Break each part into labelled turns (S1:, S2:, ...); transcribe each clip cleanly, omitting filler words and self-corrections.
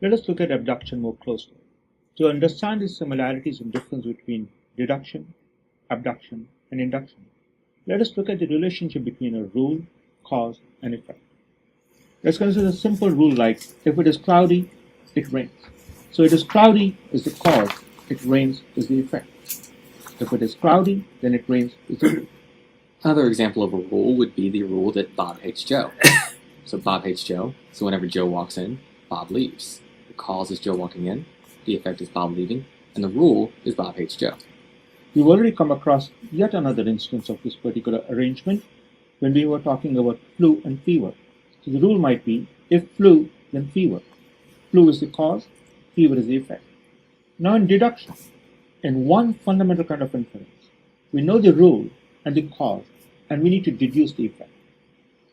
S1: Let us look at abduction more closely. To understand the similarities and difference between deduction, abduction, and induction, let us look at the relationship between a rule, cause, and effect. Let's consider a simple rule like if it is cloudy, it rains. So it is cloudy is the cause, it rains is the effect. If it is cloudy, then it rains is the rule.
S2: Another example of a rule would be the rule that Bob hates Joe. So Bob hates Joe, so whenever Joe walks in, Bob leaves. The cause is Joe walking in, the effect is Bob leaving, and the rule is Bob hates Joe.
S1: We've already come across yet another instance of this particular arrangement when we were talking about flu and fever. So the rule might be, if flu, then fever. Flu is the cause, fever is the effect. Now in deduction, in one fundamental kind of inference, we know the rule and the cause, and we need to deduce the effect.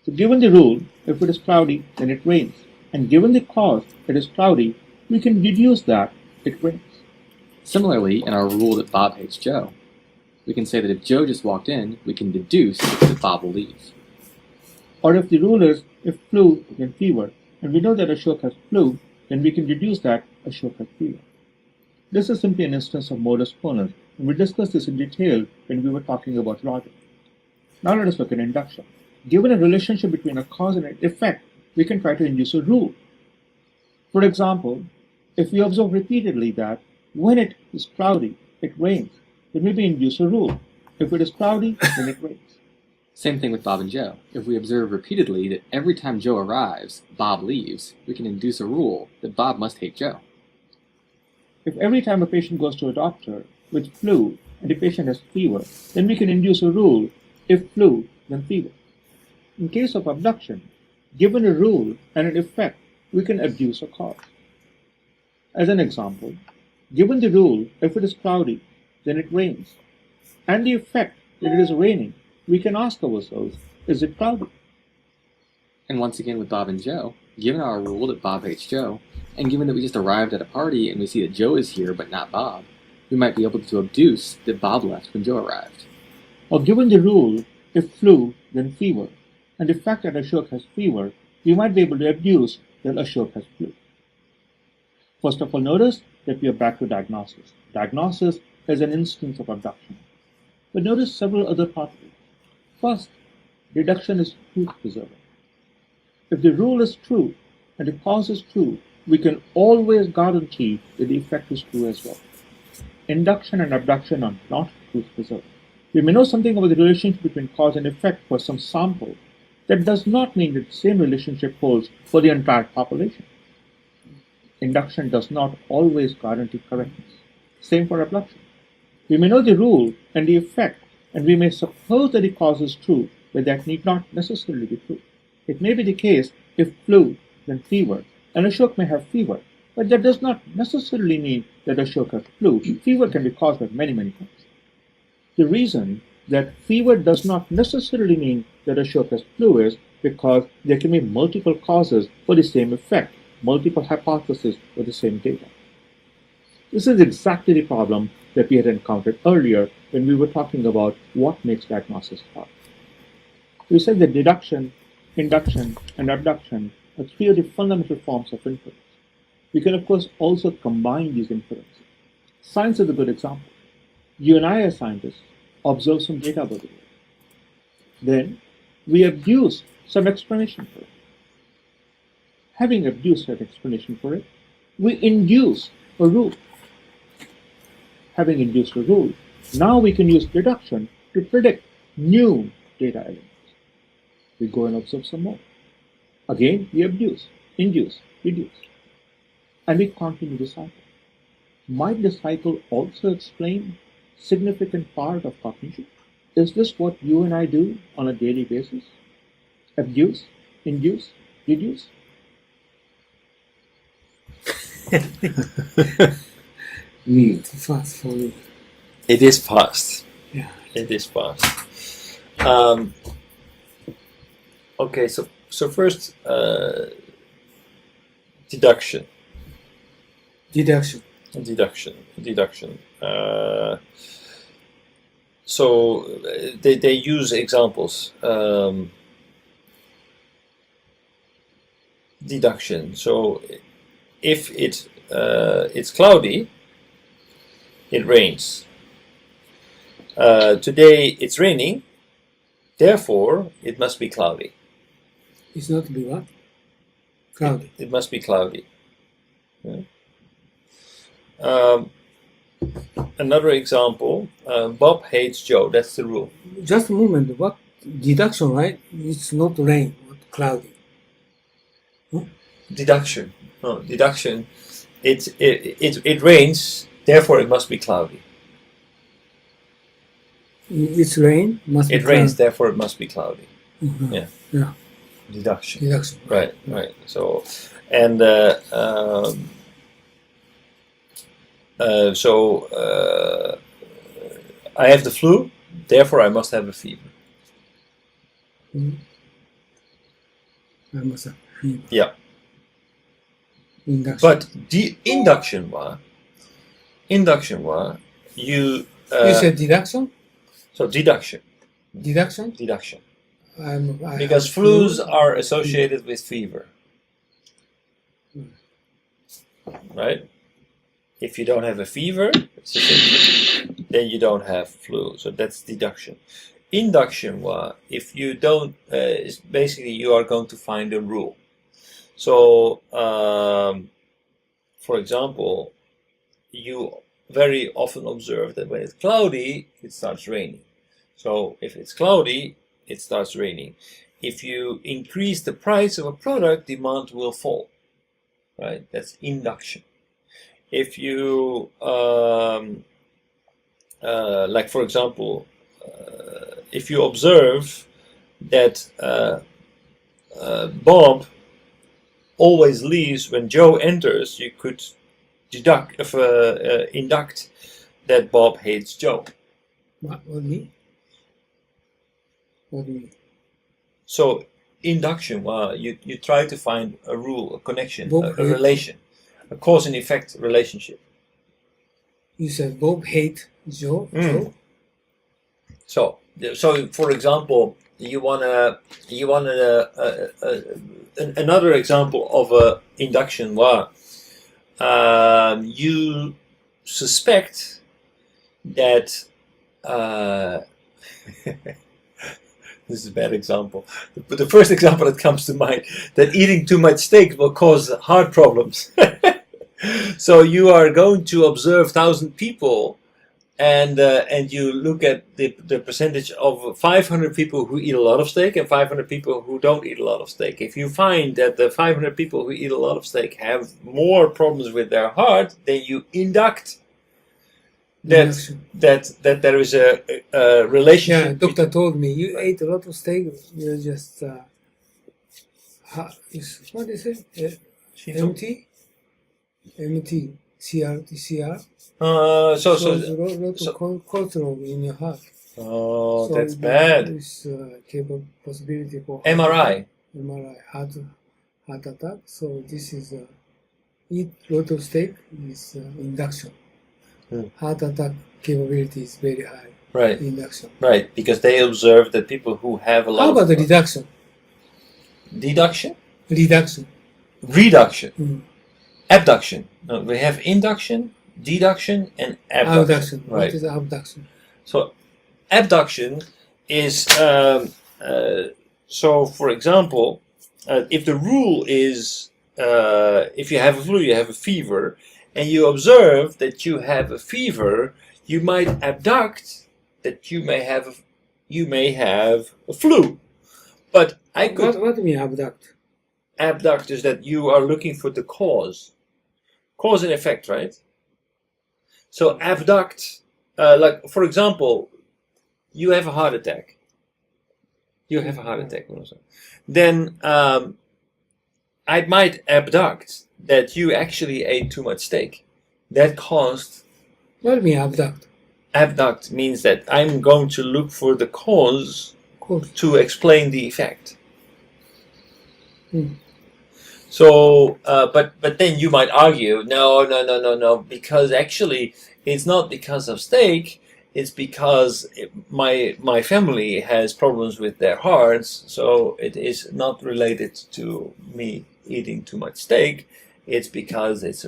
S1: So given the rule, if it is cloudy, then it rains. And given the cause, it is cloudy, we can deduce that it rains.
S2: Similarly, in our rule that Bob hates Joe, we can say that if Joe just walked in, we can deduce that Bob will leave.
S1: Or if the rule is, if flu, then fever, and we know that Ashok has flu, then we can deduce that Ashok has fever. This is simply an instance of modus ponens, and we discussed this in detail when we were talking about logic. Now let us look at induction. Given a relationship between a cause and an effect, we can try to induce a rule. For example, if we observe repeatedly that when it is cloudy, it rains, then maybe induce a rule. If it is cloudy, then it rains.
S2: Same thing with Bob and Joe. If we observe repeatedly that every time Joe arrives, Bob leaves, we can induce a rule that Bob must hate Joe.
S1: If every time a patient goes to a doctor with flu and the patient has fever, then we can induce a rule, if flu, then fever. In case of abduction, given a rule and an effect, we can abduce a cause. As an example, given the rule, if it is cloudy, then it rains, and the effect that it is raining, we can ask ourselves, is it cloudy?
S2: And once again with Bob and Joe, given our rule that Bob hates Joe, and given that we just arrived at a party and we see that Joe is here but not Bob, we might be able to abduce that Bob left when Joe arrived.
S1: Or given the rule, if flu, then fever, and the fact that Ashok has fever, we might be able to abduce that Ashok has flu. First of all, notice that we are back to diagnosis. Diagnosis is an instance of abduction. But notice several other properties. First, deduction is truth preserving. If the rule is true and the cause is true, we can always guarantee that the effect is true as well. Induction and abduction are not truth preserving. We may know something about the relationship between cause and effect for some sample. That does not mean that the same relationship holds for the entire population. Induction does not always guarantee correctness. Same for abduction. We may know the rule and the effect, and we may suppose that the cause is true, but that need not necessarily be true. It may be the case if flu, then fever, and Ashok may have fever, but that does not necessarily mean that Ashok has flu. Fever can be caused by many things. The reason that fever does not necessarily mean that Ashok has flu is because there can be multiple causes for the same effect, multiple hypotheses for the same data. This is exactly the problem that we had encountered earlier when we were talking about what makes diagnosis hard. We said that deduction, induction, and abduction are three of the fundamental forms of inference. We can, of course, also combine these inferences. Science is a good example. You and I, as scientists, observe some data about the world. Then, we abduce some explanation for it. Having abduced that explanation for it, we induce a rule. Having induced a rule, now we can use deduction to predict new data elements. We go and observe some more. Again, we abduce, induce, reduce. And we continue the cycle. Might the cycle also explain significant part of cognition? Is this what you and I do on a daily basis? Abduce, induce, reduce?
S3: Fast for me.
S4: It is fast.
S3: Yeah.
S4: It is fast. Okay, so first, deduction.
S3: Deduction.
S4: So they use examples. Deduction. So if it's cloudy, it rains. Today it's raining, therefore it must be cloudy.
S3: It's not to be what? Cloudy.
S4: It must be cloudy. Yeah. Another example, Bob hates Joe. That's the rule.
S3: Just a moment. What deduction, right? It's not rain, not cloudy.
S4: Deduction. No, deduction. It rains, therefore it must be cloudy.
S3: It's rain, must be
S4: It rains,
S3: cloudy.
S4: therefore it must be cloudy.
S3: Mhm.
S4: Yeah.
S3: Yeah.
S4: Deduction.
S3: Deduction.
S4: Right. So, and I have the flu, therefore I must have a fever.
S3: Mhm. I must have fever.
S4: Yeah.
S3: Induction.
S4: But the induction wa, you
S3: you said deduction?
S4: so deduction,
S3: Deduction? I
S4: because
S3: have flu.
S4: flus are associated with fever, right? If you don't have a fever, it's a symptom, then you don't have flu. So that's deduction. Induction wa, if you don't, is basically you are going to find a rule. So, for example, you very often observe that when it's cloudy, it starts raining. So if it's cloudy, it starts raining. If you increase the price of a product, demand will fall. Right? That's induction. If you, like for example, if you observe that Bob always leaves when Joe enters, you could induct that Bob hates Joe.
S3: What do you mean? What do you mean?
S4: So induction, you try to find a rule, a connection,
S3: Bob
S4: a
S3: hates-
S4: relation, a cause and effect relationship.
S3: You said Bob hate Joe.
S4: Mm. So for example, another example of a induction wa, you suspect that this is a bad example, but the first example that comes to mind, that eating too much steak will cause heart problems. So you are going to observe 1,000 people, and you look at the percentage of 500 people who eat a lot of steak and 500 people who don't eat a lot of steak. If you find that the 500 people who eat a lot of steak have more problems with their heart, then you induct
S3: Induction.
S4: that there is a
S3: Yeah,
S4: relationship.
S3: doctor told me you ate a lot of steak. You're just what is it? CR.
S4: So
S3: There's a lot of cholesterol in your heart.
S4: oh,
S3: So
S4: that's
S3: there
S4: bad.
S3: is possibility for
S4: MRI.
S3: heart attack. So this is eat lot of steak is induction. Heart attack capability is very high.
S4: Right,
S3: Induction.
S4: right, because they observe that people who have a lot
S3: How about the
S4: of
S3: reduction?
S4: deduction,
S3: Reduction.
S4: reduction,
S3: Mm.
S4: abduction. No, we have induction, deduction, and abduction.
S3: Abduction.
S4: Right.
S3: What is abduction?
S4: So abduction is so. For example, if the rule is if you have a flu, you have a fever, and you observe that you have a fever, you might abduct that you may have a flu. But I could
S3: What do you mean abduct?
S4: abduct is that you are looking for the cause and effect, right? So abduct, like for example, you have a heart attack. Then I might abduct that you actually ate too much steak. That caused.
S3: What do you mean abduct?
S4: Abduct means that I'm going to look for the cause
S3: Cause.
S4: to explain the effect.
S3: Hmm.
S4: So, but then you might argue, no, because actually it's not because of steak. It's because my family has problems with their hearts, so it is not related to me eating too much steak. it's because it's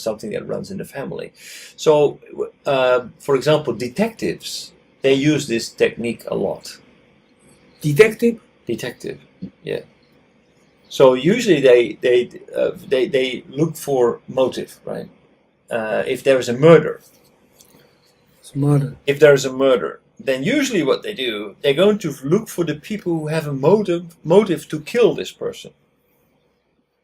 S4: something that runs in the family. So, for example, detectives, they use this technique a lot.
S3: Detective?
S4: Detective, yeah. So usually they look for motive, right? If there is a murder,
S3: It's murder.
S4: if there is a murder, then usually what they do, they're going to look for the people who have a motive to kill this person,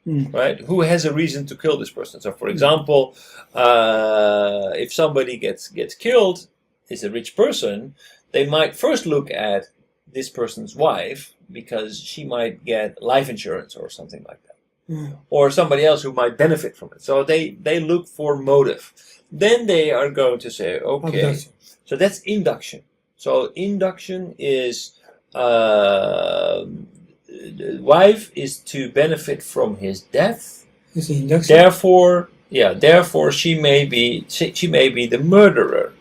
S4: right? Who has a reason to kill this person. So, for example, if somebody gets killed, is a rich person, they might first look at this person's wife because she might get life insurance or something like that, or somebody else who might benefit from it. So they look for motive. Then they are going to say, okay,
S3: Abduction.
S4: so that's induction. So induction is the wife is to benefit from his death.
S3: It's induction.
S4: Therefore she may be the murderer.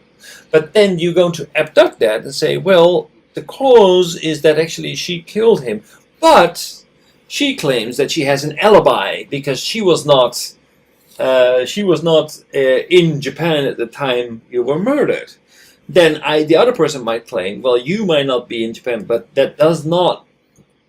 S4: But then you're going to abduct that and say, well, the cause is that actually she killed him, but she claims that she has an alibi because she was not in Japan at the time you were murdered. Then the other person might claim, well, you might not be in Japan, but that does not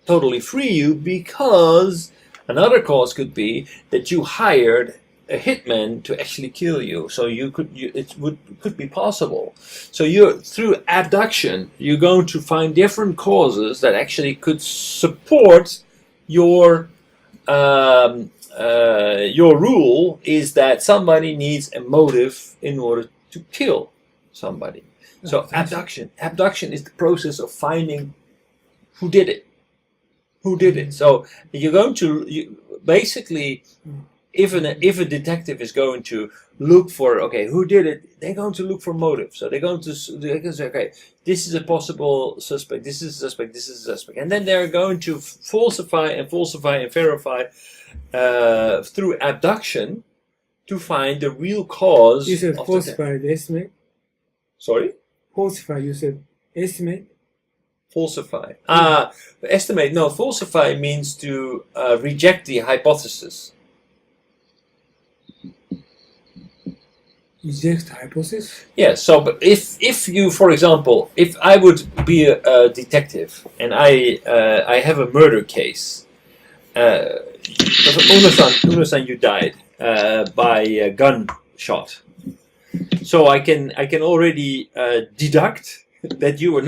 S4: totally free you, because another cause could be that you hired a hitman to actually kill you. So it could be possible. So through abduction, you're going to find different causes that actually could support your rule is that somebody needs a motive in order to kill somebody. So abduction is the process of finding who did it. So you're going to basically, if a detective is going to look for, okay, who did it, they're going to look for motive. So they're going to say, okay, this is a possible suspect, this is a suspect, this is a suspect, and then they're going to falsify and verify through abduction to find the real cause.
S3: You said
S4: of
S3: falsify the estimate?
S4: Sorry?
S3: Falsify, you said estimate?
S4: Falsify. Estimate. No, falsify means to reject the hypothesis.
S3: Reject hypothesis?
S4: Yes. So, but if you, for example, if I would be a detective and I have a murder case, Uno-san, you died by a gunshot. So I can already deduct that you were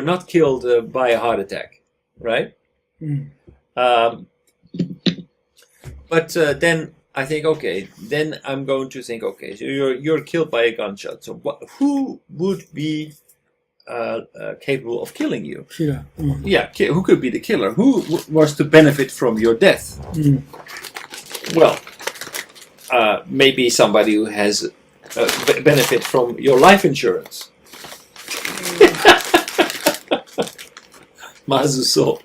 S4: not killed by a heart attack, right? But then I think, okay, then I'm going to think, okay, so you're killed by a gunshot. So who would be capable of killing you?
S3: Killer.
S4: Yeah, who could be the killer? Who was to benefit from your death? Well, maybe somebody who has benefit from your life insurance. Mazuso.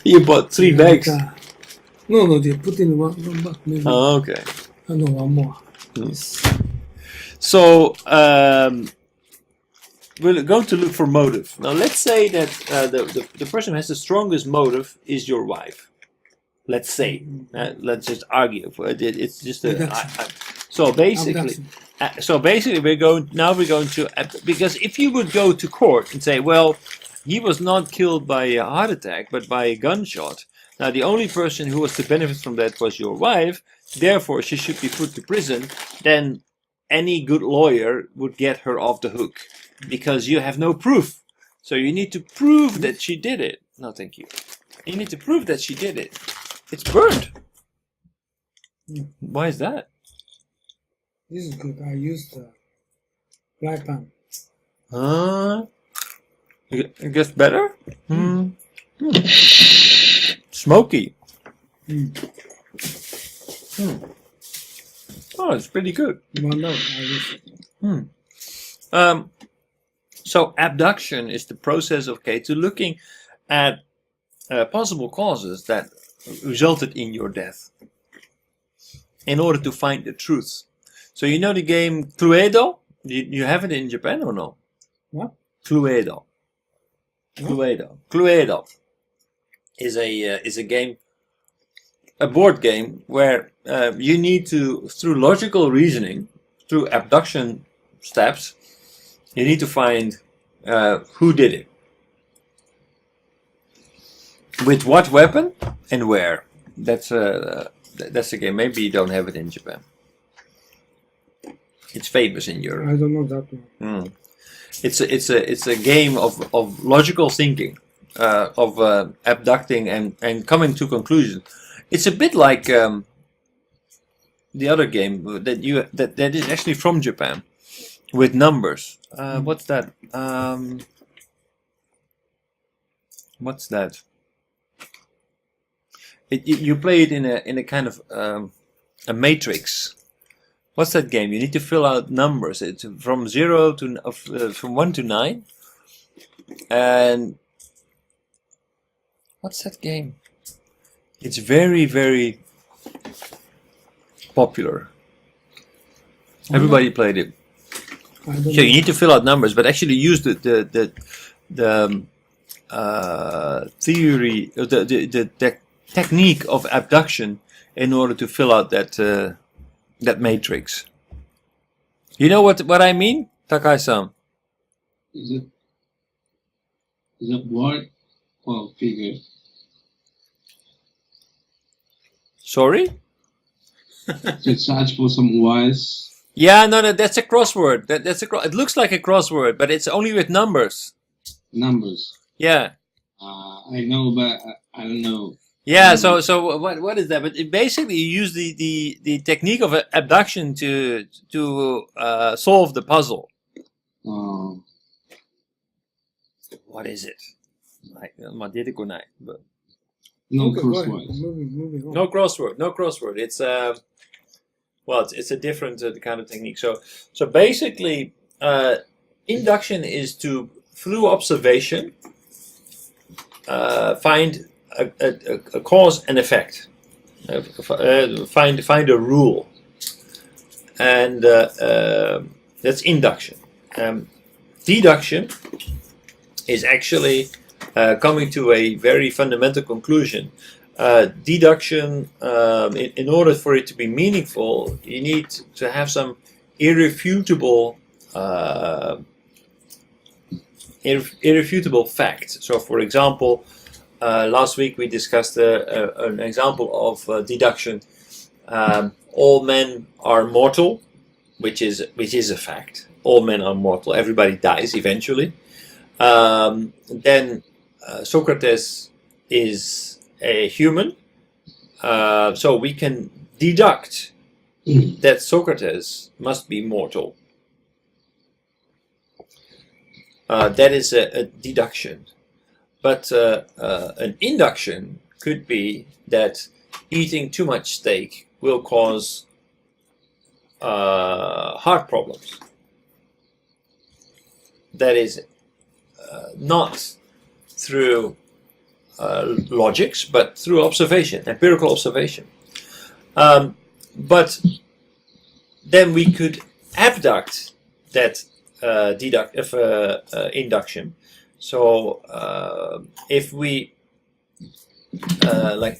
S4: You bought 3 bags.
S3: No, they put in one bag. Maybe.
S4: Oh, okay.
S3: No, one more.
S4: So we're going to look for motive. Now let's say that the person who has the strongest motive is your wife. Let's say. Let's just argue. It's just a. So basically, we're going to, because if you would go to court and say, well, he was not killed by a heart attack, but by a gunshot. Now, the only person who was to benefit from that was your wife. Therefore, she should be put to prison. Then any good lawyer would get her off the hook, because you have no proof. So you need to prove that she did it. No, thank you. You need to prove that she did it. It's burned. Why is that?
S3: This is good. I used fry pan.
S4: It gets better? Smoky. Oh, it's pretty good.
S3: No, I used it.
S4: So abduction is the process of to looking at possible causes that resulted in your death in order to find the truth. So you know the game Cluedo? You have it in Japan or no?
S3: What?
S4: Cluedo. Cluedo is a game, a board game where you need to, through logical reasoning, through abduction steps, you need to find who did it, with what weapon, and where. That's a game. Maybe you don't have it in Japan. It's famous in Europe.
S3: I don't know that one.
S4: It's a game of logical thinking, of abducting and coming to conclusions. It's a bit like the other game that is actually from Japan, with numbers. What's that? What's that? You play it in a kind of a matrix. What's that game? You need to fill out numbers. It's from 0 to from 1 to 9. And what's that game? It's very, very popular. Everybody played it.
S3: I don't
S4: So
S3: know.
S4: you need to fill out numbers, but actually use the theory, the technique of abduction in order to fill out that matrix. You know what I mean, Takai-san?
S5: Is it word or figure?
S4: Sorry?
S5: To search for some words.
S4: Yeah, no, that's a crossword. It looks like a crossword, but it's only with numbers.
S5: Numbers.
S4: Yeah.
S5: I know, but I don't know.
S4: Yeah, so what is that? But basically, you use the technique of abduction to solve the puzzle. What is it? But
S5: No
S3: Okay, go ahead.
S5: crosswords.
S3: Moving on.
S4: no crossword. It's it's a different kind of technique. So basically, induction is to, through observation, find a cause and effect, find a rule, and that's induction. Deduction is actually coming to a very fundamental conclusion. Deduction, in order for it to be meaningful, you need to have some irrefutable fact. So, for example, last week we discussed an example of deduction. All men are mortal, which is a fact. All men are mortal. Everybody dies eventually. Then Socrates is a human, so we can deduct that Socrates must be mortal. That is a deduction. But an induction could be that eating too much steak will cause heart problems. That is not through logics, but through observation, empirical observation. But then we could abduct that induction. So if we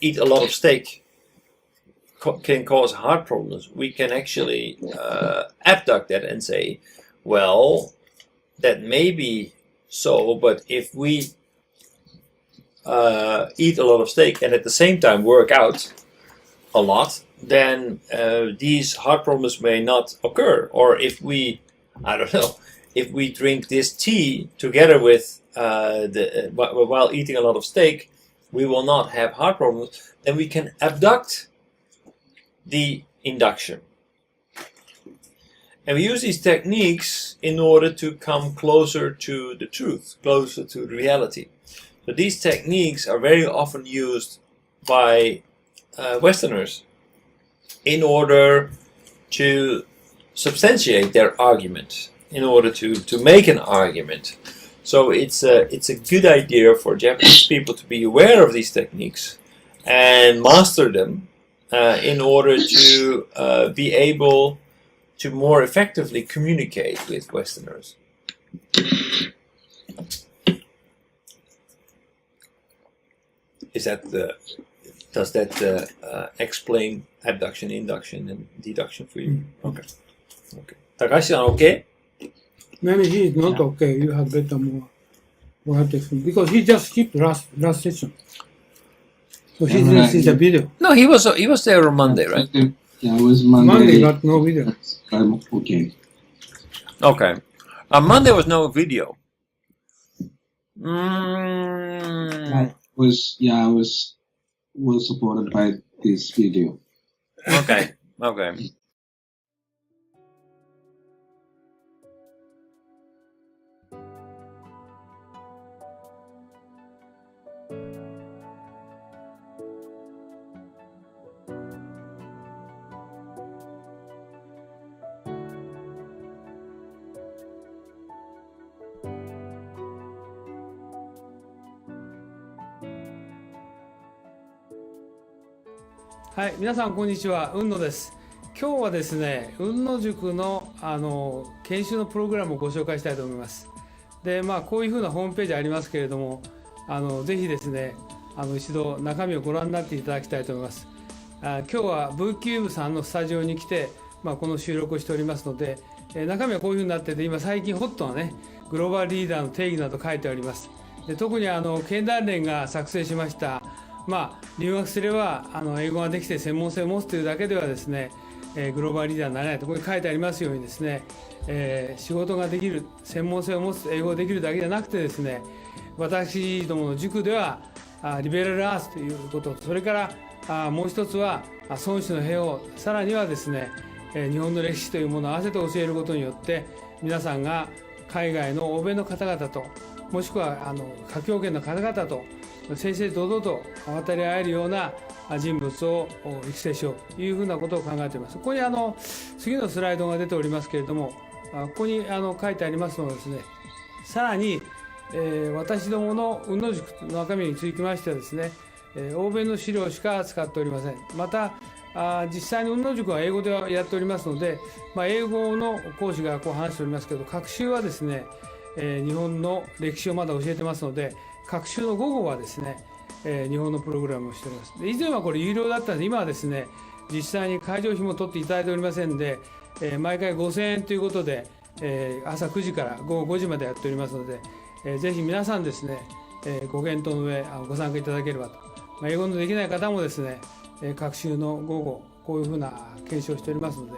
S4: eat a lot of steak can cause heart problems, we can actually abduct that and say, well, that may be so, but if we eat a lot of steak and at the same time work out a lot, then these heart problems may not occur. Or if we, I don't know, if we drink this tea together with while eating a lot of steak, we will not have heart problems. Then we can abduct the induction. And we use these techniques in order to come closer to the truth, closer to the reality. So these techniques are very often used by Westerners in order to substantiate their argument, in order to make an argument. So it's a good idea for Japanese people to be aware of these techniques and master them in order to be able to more effectively communicate with Westerners. does that explain abduction, induction, and deduction for you? Okay. Takashi-san, okay?
S3: Maybe he is not okay. You have better more have to explain. Because he just skipped last session. So he didn't see the video.
S4: No, he was there on Monday, right?
S5: Yeah, it was Monday.
S3: Monday, but no video.
S5: Okay.
S4: Okay. On Monday was no video.
S5: I was supported by this video.
S4: Okay. Okay.
S3: はい、皆さんこんにちは、雲野です。今日はですね、雲野塾の研修のプログラムをご紹介したいと思います。で、こういうふうなホームページありますけれども、ぜひですね、一度中身をご覧になっていただきたいと思います。今日はブーキューブさんのスタジオに来て、この収録をしておりますので、中身はこういうふうになってて、今最近ホットなね、グローバルリーダーの定義など書いてあります。で、特に経団連が作成しました、留学すれば英語ができて専門性を持つというだけではですね、グローバルリーダーになれないとここに書いてありますようにですね、仕事ができる専門性を持つ英語ができるだけじゃなくてですね、私どもの塾ではリベラルアースということ、それからもう一つは孫子の兵を、さらにはですね、日本の歴史というものを合わせて教えることによって皆さんが海外の欧米の方々と、もしくは華僑圏の方々と正々堂々と渡り合えるような人物を育成しようというふうなことを考えています。ここに次のスライドが出ておりますけれども、ここに書いてありますのはですね、さらに、私どもの雲野塾の中身につきましてはですね、欧米の資料しか使っておりません。また実際に雲野塾は英語でやっておりますので、英語の講師がこう話しておりますけど、学習はですね、日本の歴史をまだ教えてますので、学習の午後はですね、日本のプログラムをしております。で、以前はこれ有料だったので、今はですね、実際に会場費も取っていただいておりませんで、毎回5000円ということで、朝9時から午後5時までやっておりますので、ぜひ皆さんですね、ご検討の上ご参加いただければと。英語のできない方もですね、学習の午後こういうふうな検証をしておりますの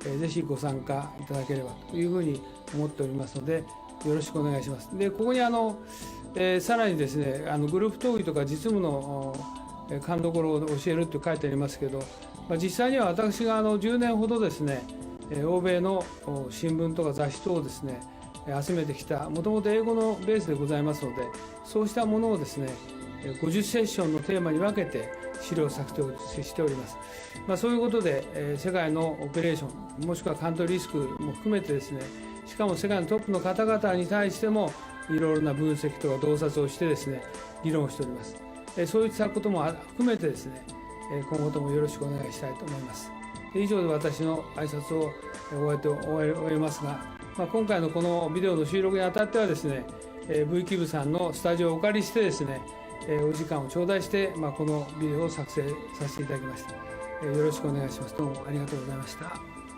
S3: で、ぜひご参加いただければというふうに思っておりますので、よろしくお願いします。で、ここにさらにですね、グループ討議とか実務の勘どころを教えるって書いてありますけど、実際には私が10年ほどですね、欧米の新聞とか雑誌等をですね、集めてきた、もともと英語のベースでございますので、そうしたものをですね、50セッションのテーマに分けて資料を作成しております。そういうことで、世界のオペレーション、もしくはカントリーリスクも含めてですね、しかも世界のトップの方々に対してもいろいろな分析とか洞察をしてですね、議論をしております。そういったことも含めてですね、今後ともよろしくお願いしたいと思います。以上で私の挨拶を終えますが、今回のこのビデオの収録にあたってはですね、V キューブさんのスタジオをお借りしてですね、お時間を頂戴して、このビデオを作成させていただきました。よろしくお願いします。どうもありがとうございました。